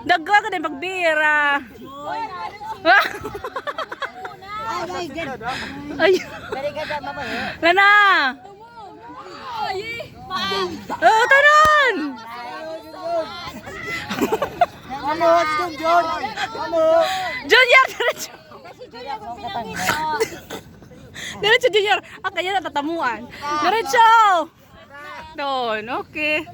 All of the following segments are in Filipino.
Dagga ka din pagbira. Ay. Lana. Oh, tanan. Junior, diretso Junior. Ah, kaya natatamuan. Diretso. Doon, okay.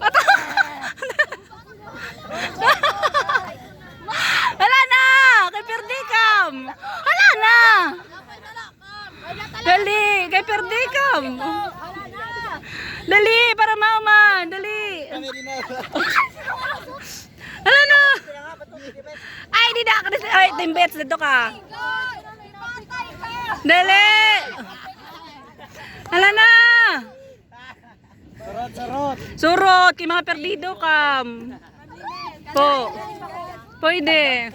Hala na! Kay Perdicam! Hala na! Dali! Kay Perdicam! Dali! Para mauman! Dali! Hala na! Ay, di na! Ay, timbets dito ka! Dali! Hala na! Surot! Kay mga perdido kam! Po! Pwede!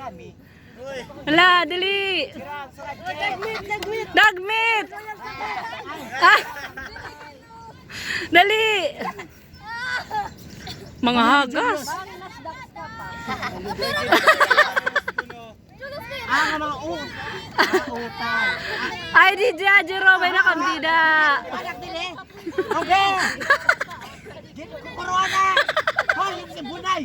Hala, dali! Dagmit! Ah! Dali! Mga hagas! Ay, di dya, Jero, may nakambida! Okay! Dito ko corona! Hoy, si Bunay!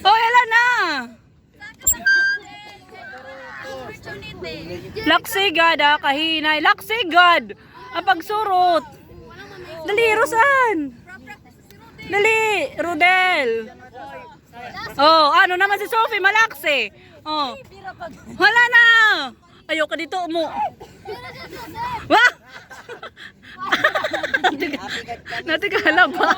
Oh, hala na! Laksigad ah, kahinay. Laksigad! Ang pagsurot! Dali, Rosan! Dali, Rodel! Oh, ano naman si Sophie, malaksi! Oh. Wala na! Ayoko dito mo. Wah! Nati ka halaba.